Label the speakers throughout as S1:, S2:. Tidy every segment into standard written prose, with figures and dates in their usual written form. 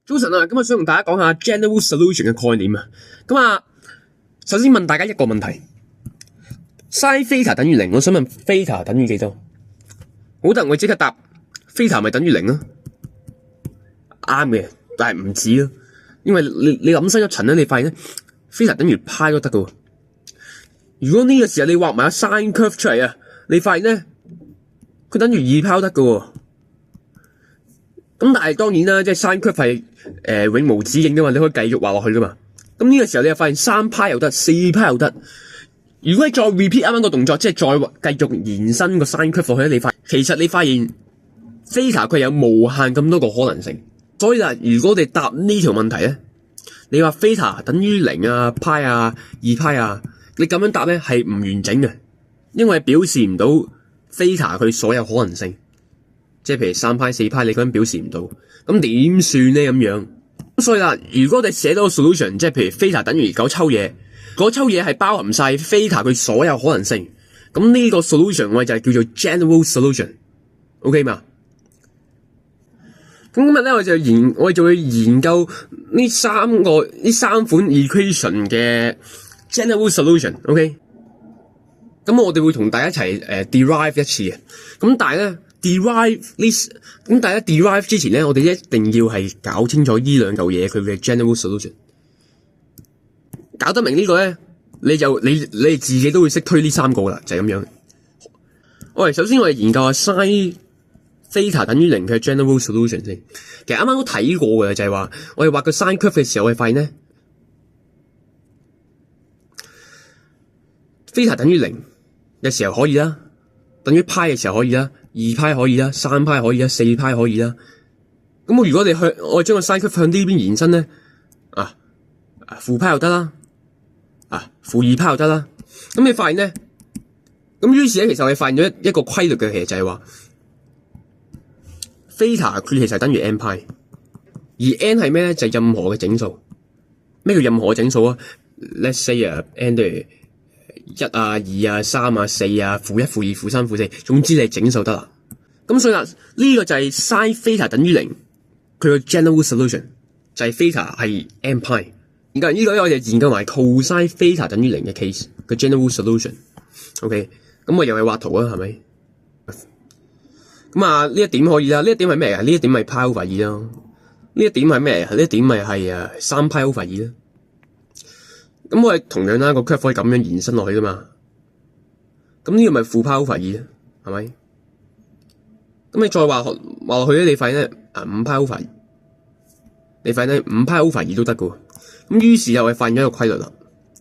S1: 早晨啊，今日想同大家講下 general solution 嘅概念啊。首先問大家一個問題 ：sin theta 等於0，我想問 theta 等於幾多？好多人會即刻答 theta 咪等於0啊？啱嘅，但係唔止咯，因為你諗深一層咧，你發現咧 theta 等於派都得噶。如果呢個時候你畫埋個 sin curve 出嚟啊，你發現咧佢等於2派都得噶。咁但係當然啦，即係 sin curve 係永無止境噶嘛，你可以繼續畫落去噶嘛。咁呢個時候你就發現3派又得，4派又得。如果你再 repeat 啱啱個動作，即係再繼續延伸個 sin curve 落去咧，其實你發現 theta 佢有無限咁多個可能性。所以啦，如果我哋答呢條問題咧，你話 theta 等於0啊、派啊、2派啊，你咁樣答咧係唔完整嘅，因為表示唔到 theta 佢所有可能性。即係譬如3派、4派，你咁樣表示唔到，咁點算咧咁樣？咁所以啦，如果我哋寫到個 solution， 即係譬如 theta 等於9抽嘢，嗰抽嘢係包含晒 theta 佢所有可能性，咁呢個 solution 我哋就係叫做 general solution，OK 嘛？咁今日咧我哋就會研究呢三款 equation 嘅 general solution，OK？咁我哋會同大家一齊derive 一次嘅，咁但係咧。咁大家 derive 之前咧，我哋一定要係搞清楚呢兩嚿嘢佢嘅 general solution。搞得明呢個咧，你哋自己都會識推呢3個啦，就係咁樣。首先我哋研究下 sin theta 等於0嘅 general solution 先。其實啱啱都睇過嘅，就係話我哋畫個 sin curve 嘅時候，我哋發現咧 theta 等於0嘅時候可以啦，等於派嘅時候可以啦。2派可以啦，3派可以啦，4派可以啦。咁如果我哋將個 sin curve向呢邊延伸咧，負派又得啦，負2派又得啦。咁你發現咧，咁於是咧，其實我哋發現咗一個規律嘅，其實就係話 theta 佢其實等於 n 派，而 n 係咩咧？就係任何嘅整數。咩叫任何嘅整數啊 ？Let's say n 等於1啊、2啊、3啊、4啊、負1、負2、負3、負4，總之你整數得啦。咁所以啦，呢個就係 sin theta 等於0，佢個 general solution 就係 theta 係 n 派。而家呢個我哋研究埋 cosine theta 等於0嘅 case 個 general solution。OK， 咁我又係畫圖啊，係咪？咁呢一點可以啦，呢一點係咩啊？呢一點咪 pi over 2咯。呢一點係咩啊？呢一點咪係3 pi over 2啦。咁我哋同樣啦，個 curve 可以咁樣延伸落去噶嘛？咁呢個咪負 pi over 2啦，係咪？咁你再畫落去咧，你發現咧5 pi over 2，你發現咧5 pi over 2都得噶喎。咁於是又係發現咗一個規律啦。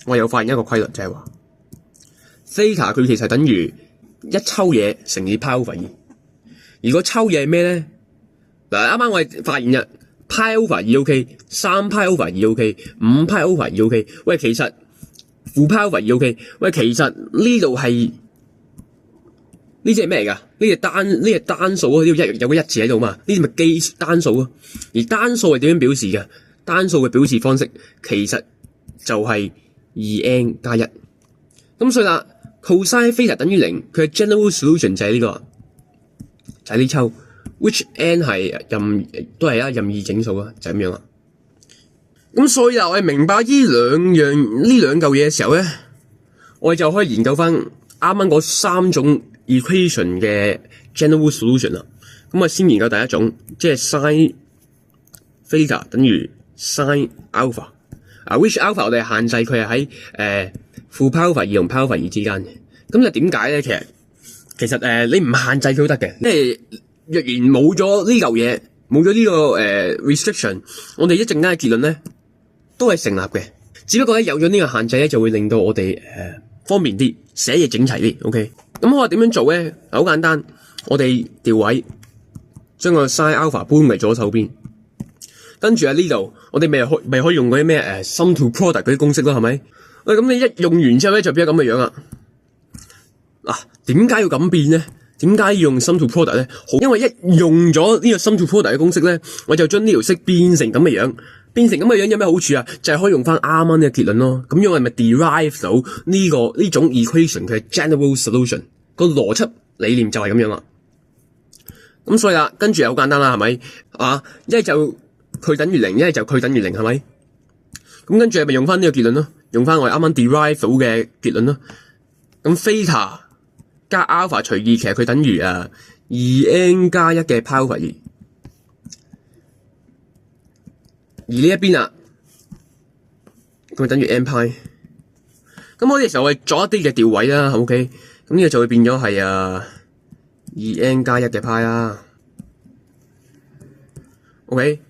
S1: 我又發現一個規律就係話 theta 佢其實等於1抽嘢乘以 pi over 2。而個抽嘢係咩咧？啱啱我哋發現嘅。pi over 2 OK，3 pi over 2 OK，5 pi over 2 OK。喂，其實負 pi over 2 OK。喂，其實呢度係呢隻係咩嚟㗎？呢隻單數啊，呢度有個1字喺度嘛？呢啲咪基單數啊？而單數係點樣表示嘅？單數嘅表示方式其實就係 2n 加1。咁所以啦 ，cosine theta 等於0，佢嘅 general solution 就係呢個，就係呢抽。which n 係都係任意整數啊，就係咁樣啦。咁所以我哋明白呢兩嚿嘢嘅時候咧，我哋就可以研究翻啱啱嗰3種 equation 嘅 general solution 啦。咁先研究第一種，即係 sin theta 等於 sin alpha。which alpha 我哋限制佢係喺負 pi over 2同 pi over 2之間嘅。咁就點解咧？其實你唔限制佢都得嘅，即係。若然冇咗呢嚿嘢，冇咗呢個restriction， 我哋一陣間嘅結論咧都係成立嘅。只不過咧有咗呢個限制咧，就會令到我哋方便啲寫嘢整齊啲。OK， 咁我點樣做咧？好簡單，我哋調位，將個 sin alpha 搬嚟左手邊，跟住喺呢度，我哋咪可以用嗰啲咩sum to product 嗰啲公式咯，係咪？喂，咁你一用完之後咧，就變咗咁嘅樣啦。點解要咁變咧？點解要用 sum to product 咧？因為一用咗呢個 sum to product 嘅公式咧，我就將呢條式變成咁嘅樣，變成咁嘅樣有咩好處啊？就係可以用翻啱啱呢個結論咯。咁樣我咪 derive 到呢種 equation 嘅 general solution 個邏輯理念就係咁樣啦。咁所以啦，跟住又好簡單啦，係咪？一係就佢等於零，一係就佢等於零，係咪？咁跟住咪用翻呢個結論咯，用翻我哋啱啱 derive 到嘅結論咯。咁 theta 加 alpha 除以，其實佢等於2n 加1嘅 pi over 2。而呢一邊啊，咁等於 n pi。咁我哋時候我哋做一啲嘅調位啦 ，OK。咁呢個就會變咗係2n 加1嘅 pi 啦。OK。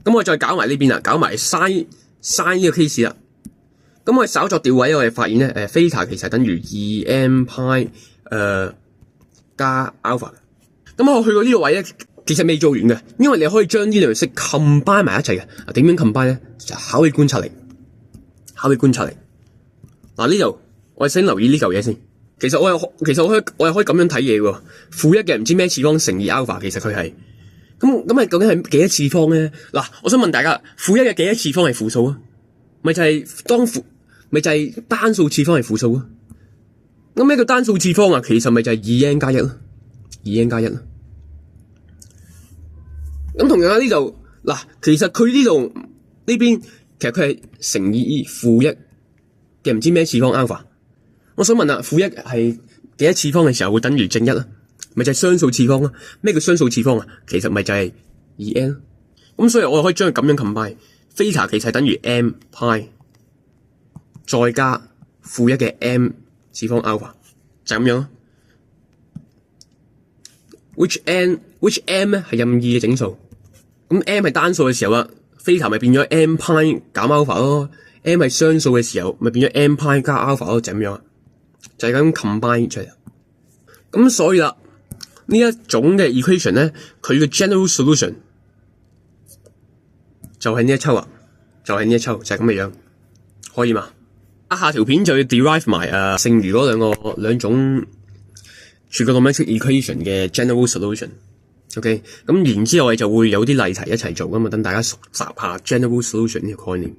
S1: 咁我再搞埋呢邊啦，搞埋 sin 呢個 case 啦。咁我哋稍作調位，我哋發現咧，theta 其實等於2n pi 加 alpha。咁我去到呢個位咧，其實未做完嘅，因為你可以將呢兩式 combine 埋一齊嘅。點樣 combine 咧？就考你觀察力，考你觀察力。嗱呢度我哋先留意呢嚿嘢先。其實我係可以咁樣睇嘢喎。負一嘅唔知咩次方乘以 alpha， 其實佢係咁究竟係幾多次方咧？嗱，我想問大家，負一嘅幾多次方係負數啊？咪就係單數次方係負數啊？咁咩叫單數次方啊？其實咪就係2n加1咯，2n加1咯。咁同樣喺呢度嗱，其實佢呢度呢邊其實佢係乘以負一嘅唔知咩次方 alpha。我想問啦，負一係幾多次方嘅時候會等於正一啊？咪就係雙數次方啊？咩叫雙數次方啊？其實咪就係2n。咁所以我可以將佢咁樣 combine，theta 其實等於 m pi 再加負一嘅 m 次方 alpha， 就咁樣咯。which m 咧係任意嘅整數，咁 m 係單數嘅時候啊，theta 咪變咗 m pi 減 alpha 咯。m 係雙數嘅時候，咪變咗 m pi 加 alpha 咯，就咁樣，就係咁 combine 出嚟。咁所以啦，呢一種嘅 equation 咧，佢嘅 general solution 就係呢一抽啊，就係咁嘅樣，可以嘛？下條片就要 derive 埋剩餘嗰兩種 trigonometric equation 嘅 general solution。OK， 咁然之後我哋就會有啲例題一齊做㗎嘛，等大家熟習下 general solution 呢個概念。